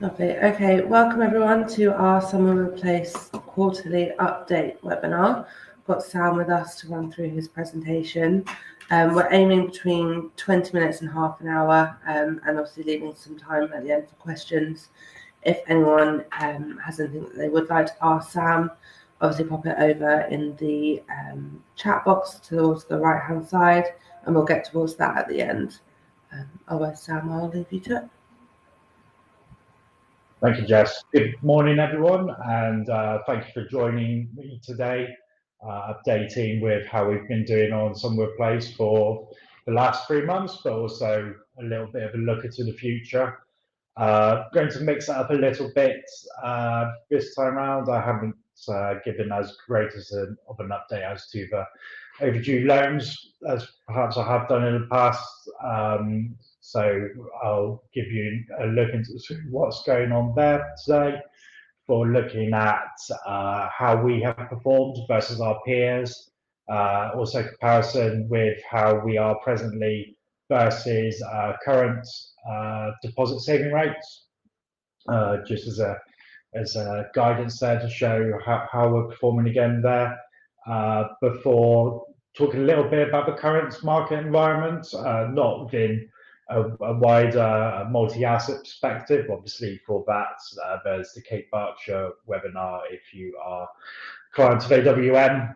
Lovely. Okay, welcome everyone to our Summerwood Place quarterly update webinar. We've got Sam with us to run through his presentation. We're aiming between 20 minutes and half an hour, and obviously leaving some time at the end for questions. If anyone has anything that they would like to ask Sam, obviously pop it over in the chat box towards the right hand side, and we'll get towards that at the end. Otherwise, Sam, I'll leave you to it. Thank you, Jess. Good morning, everyone, and thank you for joining me today, updating with how we've been doing on Summerwood Place for the last 3 months, but also a little bit of a look into the future. Going to mix it up a little bit this time around. I haven't given as great of an update as to the overdue loans as perhaps I have done in the past. So I'll give you a look into what's going on there today for looking at how we have performed versus our peers, also comparison with how we are presently versus current deposit saving rates, just as a guidance there to show how we're performing again there. Before talking a little bit about the current market environment, not within a wider multi-asset perspective. Obviously, for that, there's the Cape Berkshire webinar if you are clients of AWM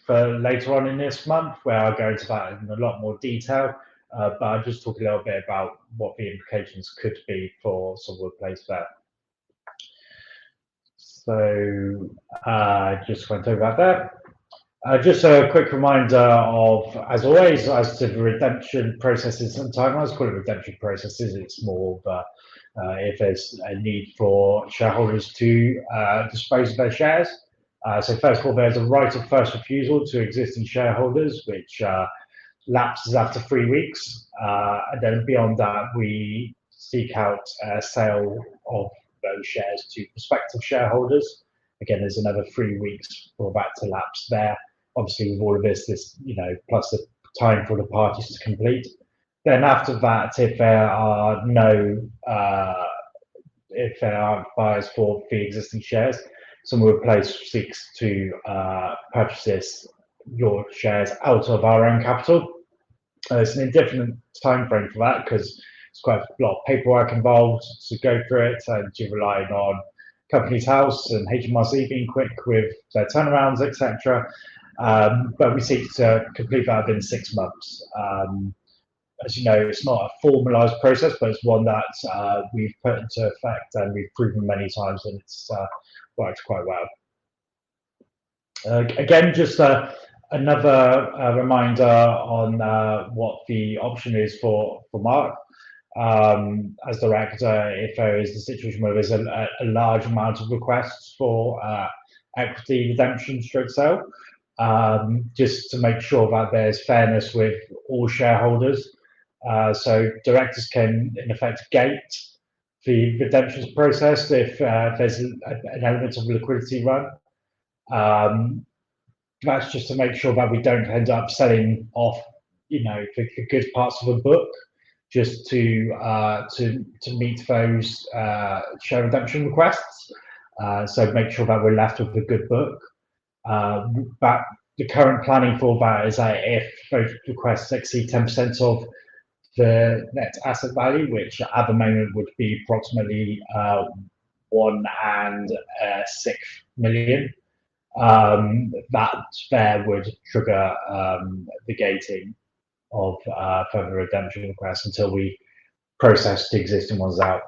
for later on in this month, where I'll go into that in a lot more detail. But I'll just talk a little bit about what the implications could be for Summerwood Place there. So just went over that. Just a quick reminder of, as always, as to the redemption processes and timelines. Call it redemption processes. It's more of if there's a need for shareholders to dispose of their shares. So first of all, there's a right of first refusal to existing shareholders, which lapses after 3 weeks. And then beyond that, we seek out a sale of those shares to prospective shareholders. Again, there's another 3 weeks for that to lapse there. Obviously, with all of this, plus the time for the parties to complete. Then after that, if there are aren't buyers for the existing shares, Summerwood Place seeks to purchase your shares out of our own capital. It's an indefinite time frame for that because it's quite a lot of paperwork involved to go through it, and you're relying on Companies House and HMRC being quick with their turnarounds, etc. But we seek to complete that within 6 months. As you know, it's not a formalised process, but it's one that we've put into effect and we've proven many times, and it's worked quite well. Again, just another reminder on what the option is for Mark. As director, if there is a situation where there's a large amount of requests for equity redemption stroke sale, just to make sure that there's fairness with all shareholders. So directors can, in effect, gate the redemptions process if there's an element of liquidity run. That's just to make sure that we don't end up selling off, the good parts of the book just to meet those share redemption requests. So make sure that we're left with a good book. But the current planning for that is that if those requests exceed 10% of the net asset value, which at the moment would be approximately 1.6 million, that there would trigger the gating of further redemption requests until we process the existing ones out.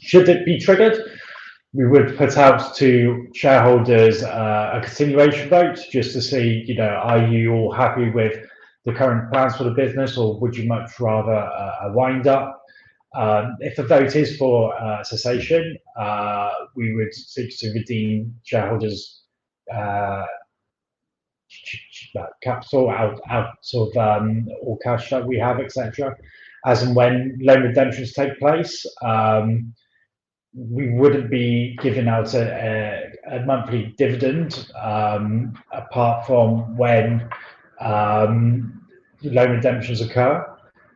Should it be triggered, we would put out to shareholders a continuation vote just to see, are you all happy with the current plans for the business, or would you much rather a wind up? If the vote is for cessation, we would seek to redeem shareholders' capital out of all cash that we have, etc. As and when loan redemptions take place, we wouldn't be giving out a monthly dividend apart from when loan redemptions occur.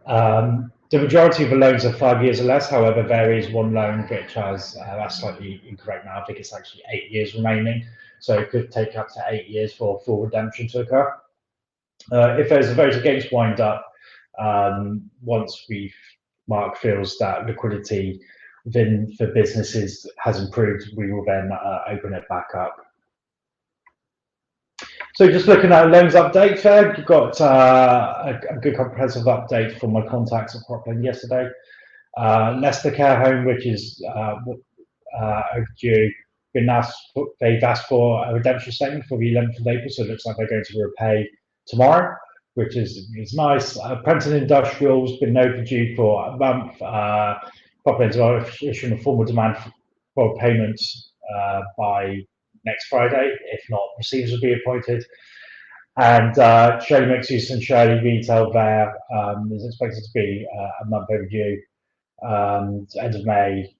The The majority of the loans are 5 years or less. However, there is one loan which has, that's slightly incorrect now, I think it's actually 8 years remaining. So it could take up to 8 years for full redemption to occur. If there's a vote against wind up, once Mark feels that liquidity within the businesses has improved, we will then open it back up. So just looking at a loans update there, you've got a good comprehensive update from my contacts at Cropland yesterday. Leicester Care Home, which is overdue, they've asked for a redemption statement for the 11th of April, so it looks like they're going to repay tomorrow, which is nice. Prenton Industrial's been overdue for a month. Cropland's are issuing a formal demand for payments by next Friday. If not, receivers will be appointed. And Shirley Mixed Use and Shirley Retail there is expected to be a month overdue, end of May.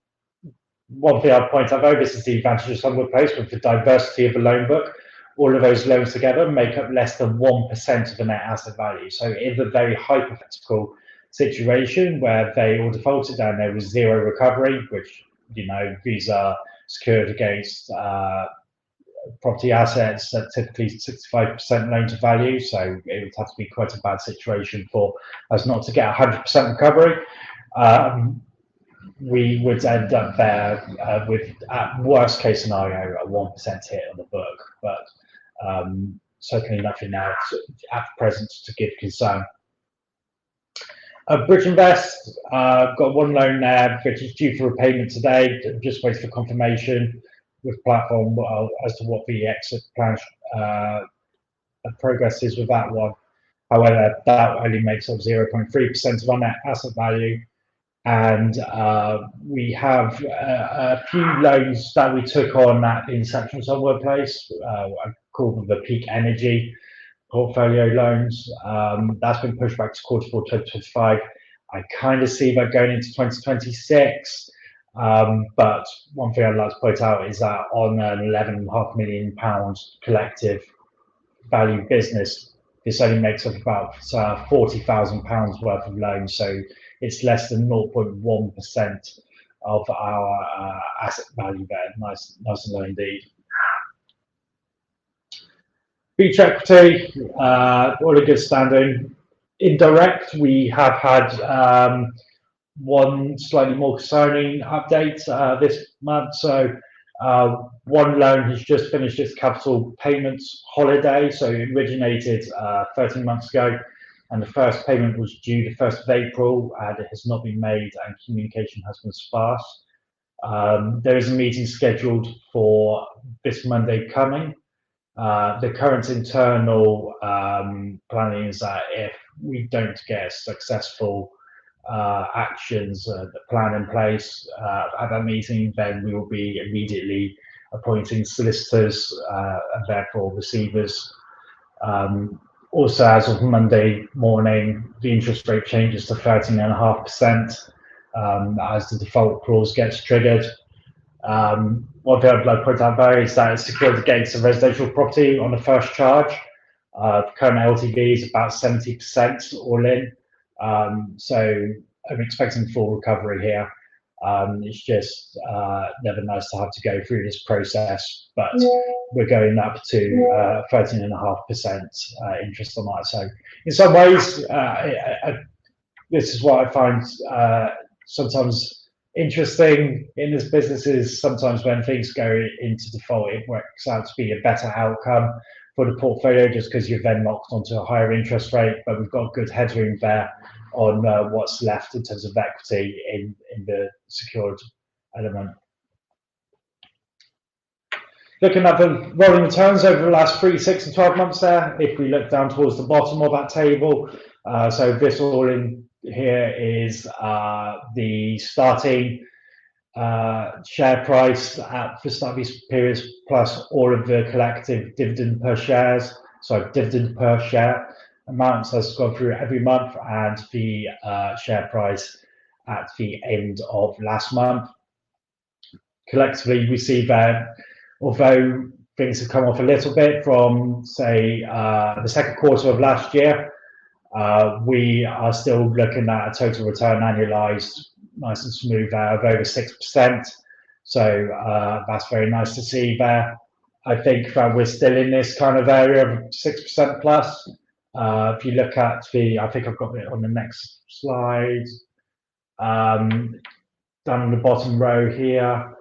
One thing I'd point out though, this is the advantage of Summerwood Place with the diversity of the loan book. All of those loans together make up less than 1% of the net asset value. So in a very hypothetical situation where they all defaulted and there was zero recovery, which, you know, these are secured against property assets at typically 65% loan to value, so it would have to be quite a bad situation for us not to get 100% recovery. We would end up there with, at worst case scenario, a 1% hit on the book, but certainly nothing now at present to give concern. Bridge Invest, got one loan there which is due for repayment today. Just waiting for confirmation with platform as to what the exit plan progress is with that one. However, that only makes up 0.3% of our net asset value. And we have a few loans that we took on at the inception of Summerwood Place. I call them the peak energy portfolio loans. That's been pushed back to quarter four 2025. I kind of see that going into 2026. But one thing I'd like to point out is that on an £11.5 million collective value business, this only makes up about £40,000 worth of loans. So it's less than 0.1% of our asset value there. Nice and low indeed. Beach Equity, all a good standing. Indirect, we have had one slightly more concerning update this month. So one loan has just finished its capital payments holiday. So it originated 13 months ago, and the first payment was due the 1st of April, and it has not been made, and communication has been sparse. There is a meeting scheduled for this Monday coming. The current internal planning is that if we don't get successful actions, the plan in place at that meeting, then we will be immediately appointing solicitors and therefore receivers. Also, as of Monday morning, the interest rate changes to 13.5% as the default clause gets triggered. One thing I'd like to point out there is that it's secured against a residential property on the first charge. The current LTV is about 70% all in. So I'm expecting full recovery here. It's just never nice to have to go through this process, but we're going up to 13.5% interest on that. So in some ways, this is what I find sometimes interesting in this business is sometimes when things go into default, it works out to be a better outcome for the portfolio just because you're then locked onto a higher interest rate, but we've got good headroom there on what's left in terms of equity in the secured element. Looking at the rolling returns over the last 3, 6 and 12 months there, if we look down towards the bottom of that table, so this all in here is the starting share price at the start of these periods plus all of the collective dividend per share amounts has gone through every month, and the share price at the end of last month. Collectively, we see that although things have come off a little bit from, say, the second quarter of last year, We are still looking at a total return annualized, nice and smooth there of over 6%. So that's very nice to see there. I think that we're still in this kind of area of 6% plus. If you look at I think I've got it on the next slide. Down in the bottom row here,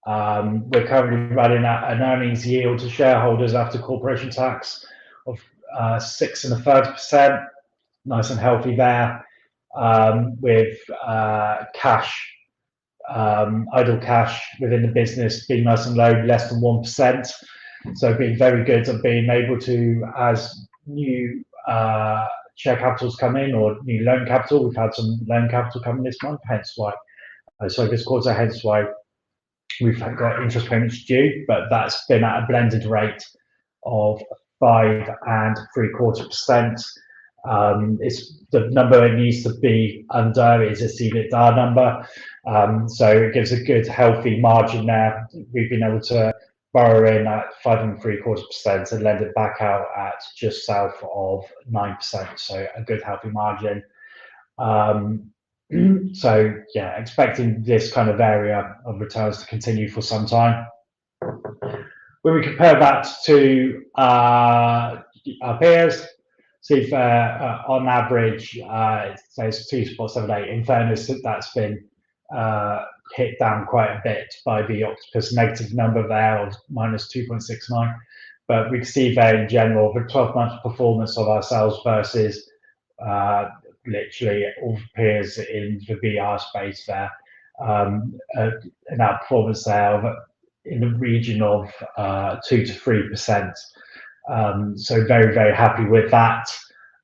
we're currently running at an earnings yield to shareholders after corporation tax of 6.33%. Nice and healthy there, with cash, idle cash within the business being nice and low, less than 1%. So being very good at being able to, as new share capitals come in or new loan capital, we've had some loan capital coming this month, hence why, this quarter, hence why we've got interest payments due, but that's been at a blended rate of 5.75%. It's the number it needs to be under is a EBITDA number, so it gives a good healthy margin there. We've been able to borrow in at 5.75% and lend it back out at just south of 9%, so a good healthy margin. So yeah, expecting this kind of area of returns to continue for some time. When we compare that to our peers, see if on average it says 2.78. In fairness, that's been hit down quite a bit by the Octopus negative number there of -2.69. But we can see there in general the 12-month performance of ourselves versus literally all peers in the VR space there, an outperformance there in the region of 2 to 3%. So very, very happy with that.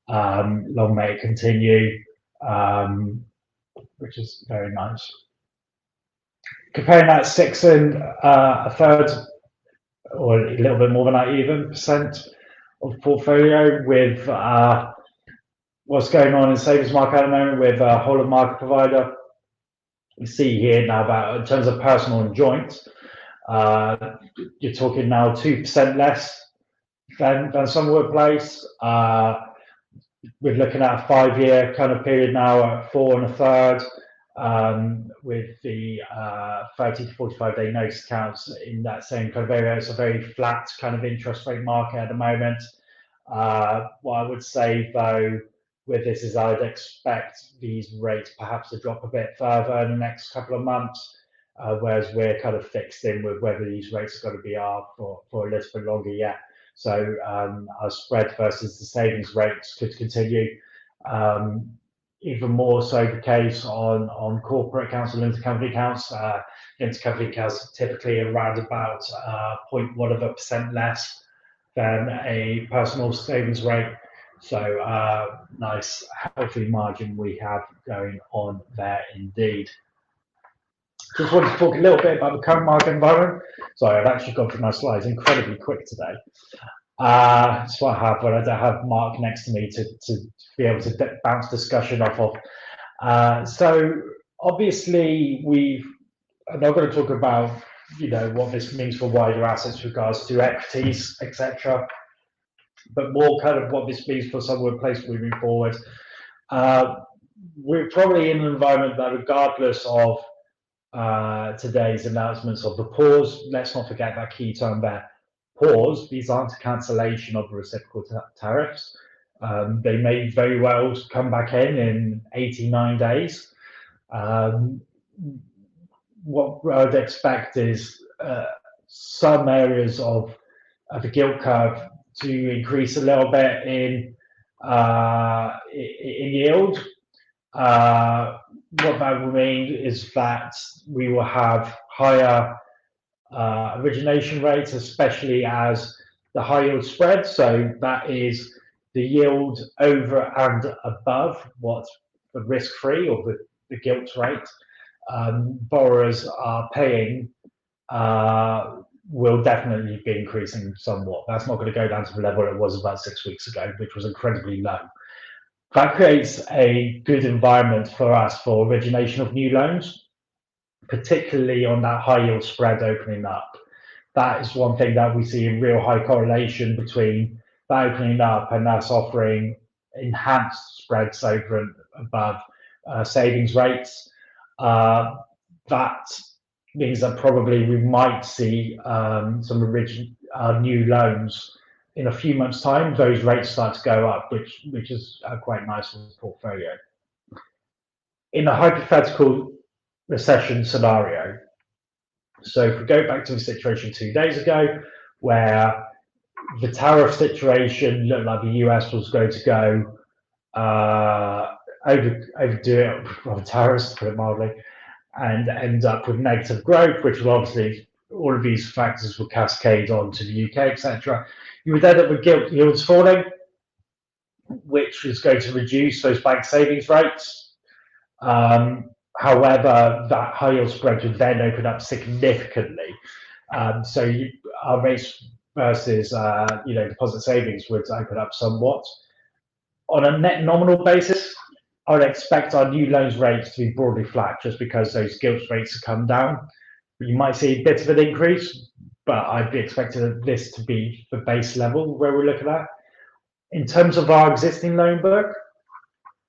Long may it continue, which is very nice. Comparing that 6.33%, or a little bit more than that even, percent of portfolio with what's going on in savings market at the moment with a whole of market provider. You see here now that in terms of personal and joint, you're talking now 2% less than Summerwood Place. We're looking at a 5-year kind of period now at 4.33%, with the 30 to 45 day notice accounts in that same kind of area. It's a very flat kind of interest rate market at the moment. What I would say though with this is I'd expect these rates perhaps to drop a bit further in the next couple of months, whereas we're kind of fixed in with whether these rates are going to be up for a little bit longer yet. So our spread versus the savings rates could continue. Even more so the case on corporate accounts and limited company accounts. Limited company accounts are typically around about 0.1% less than a personal savings rate. So nice healthy margin we have going on there indeed. Just wanted to talk a little bit about the current market environment. Sorry, I've actually gone through my slides incredibly quick today. That's what I have when I don't have Mark next to me to be able to bounce discussion off of. So obviously I'm not going to talk about what this means for wider assets with regards to equities, etc., but more kind of what this means for Summerwood Place moving forward. We're probably in an environment that, regardless of today's announcements of the pause, let's not forget that key term there, pause. These aren't a cancellation of the reciprocal tariffs. They may very well come back in 89 days. What I'd expect is some areas of the gilt curve to increase a little bit in yield. What that will mean is that we will have higher origination rates, especially as the high yield spread. So that is the yield over and above what the risk-free or the gilt rate borrowers are paying will definitely be increasing somewhat. That's not going to go down to the level it was about 6 weeks ago, which was incredibly low. That creates a good environment for us for origination of new loans, particularly on that high yield spread opening up. That is one thing that we see a real high correlation between that opening up and us offering enhanced spreads over and above savings rates. That means that probably we might see some new loans in a few months' time. Those rates start to go up, which is quite nice for the portfolio. In a hypothetical recession scenario, so if we go back to the situation 2 days ago, where the tariff situation looked like the US was going to go overdo it on tariffs, to put it mildly, and end up with negative growth, which will obviously, all of these factors will cascade on to the UK, etc. You would end up with gilt yields falling, which is going to reduce those bank savings rates. However, that high yield spread would then open up significantly. Our rates versus deposit savings would open up somewhat. On a net nominal basis, I would expect our new loans rates to be broadly flat, just because those gilt rates have come down. You might see a bit of an increase, but I'd be expecting this to be the base level where we're looking at. In terms of our existing loan book,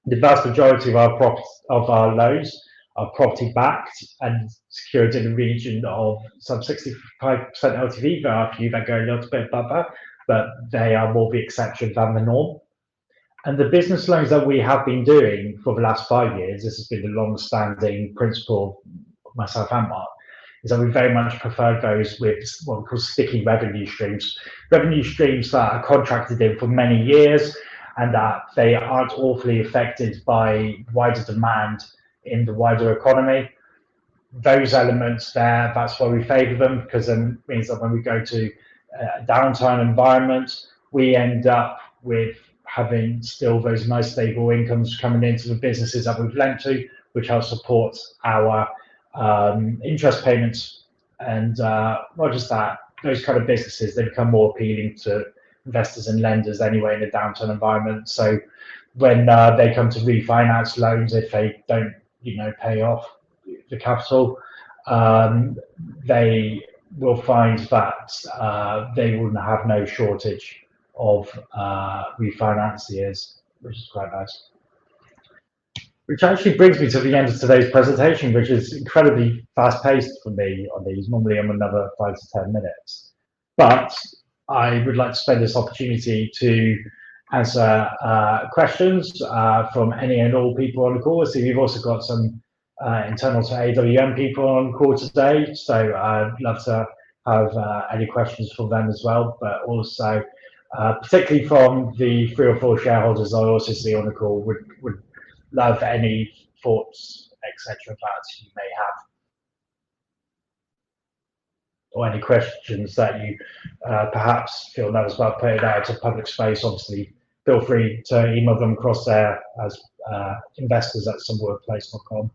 the vast majority of our loans are property backed and secured in the region of some 65% LTV. There are a few that go a little bit above that, but they are more the exception than the norm. And the business loans that we have been doing for the last 5 years, this has been the long-standing principle of myself and Mark, is that we very much prefer those with what we call sticky revenue streams that are contracted in for many years, and that they aren't awfully affected by wider demand in the wider economy. Those elements there, that's why we favour them, because it means that when we go to a downturn environment, we end up with having still those nice stable incomes coming into the businesses that we've lent to, which helps support our interest payments. And not just that, those kind of businesses, they become more appealing to investors and lenders anyway in a downturn environment. So when they come to refinance loans, if they don't pay off the capital, they will find that they will have no shortage of refinanciers, which is quite nice. Which actually brings me to the end of today's presentation, which is incredibly fast-paced for me on these. Normally I'm another 5 to 10 minutes. But I would like to spend this opportunity to answer questions from any and all people on the call. So we've also got some internal to AWM people on the call today. So I'd love to have any questions from them as well, but also particularly from the 3 or 4 shareholders I also see on the call, would love any thoughts, etc. that you may have, or any questions that you perhaps feel nervous about putting out into public space. Obviously, feel free to email them across there as investors@summerwoodplace.com,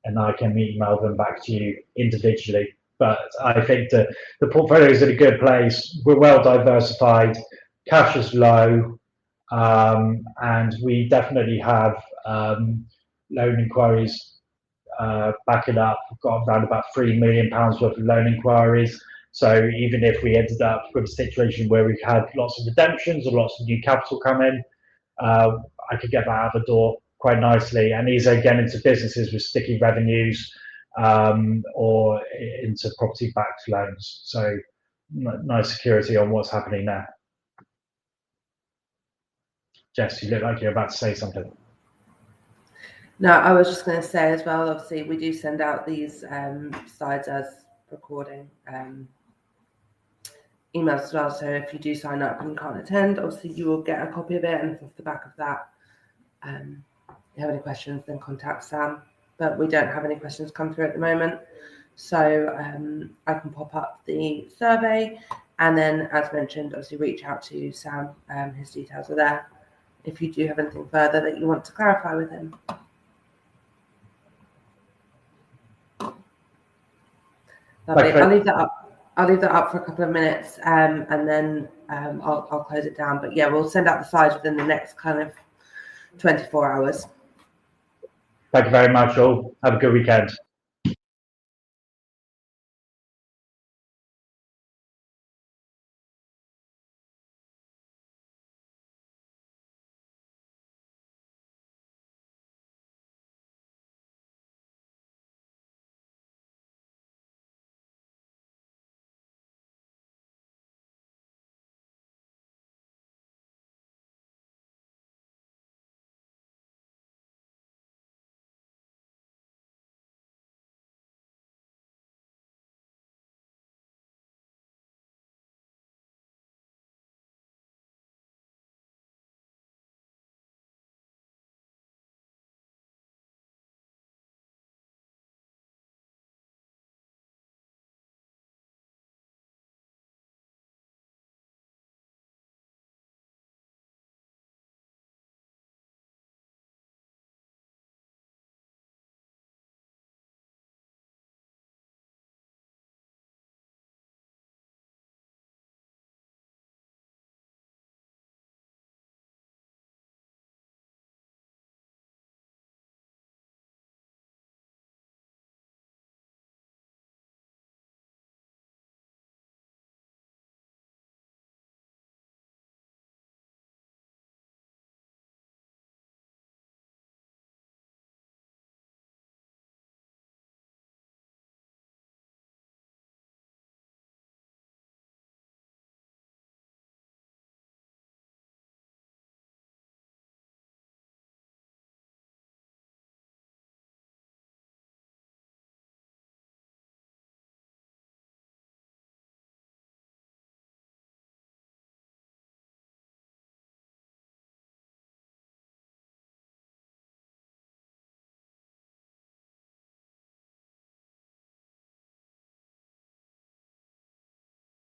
and I can email them back to you individually. But I think the portfolio is in a good place. We're well diversified, cash is low, and we definitely have loan inquiries backing up. We've got around about £3 million worth of loan inquiries. So even if we ended up with a situation where we had lots of redemptions or lots of new capital come in, I could get that out of the door quite nicely. And these are again into businesses with sticky revenues or into property-backed loans. So nice security on what's happening there. Jess, you look like you're about to say something. No, I was just going to say as well, obviously, we do send out these slides as recording emails as well. So if you do sign up and can't attend, obviously you will get a copy of it. And if off the back of that, you have any questions, then contact Sam. But we don't have any questions come through at the moment. So I can pop up the survey. And then, as mentioned, obviously reach out to Sam. His details are there if you do have anything further that you want to clarify with him. Lovely. I'll leave that up. I'll leave that up for a couple of minutes, and then I'll close it down. But yeah, we'll send out the slides within the next kind of 24 hours. Thank you very much, all. Have a good weekend.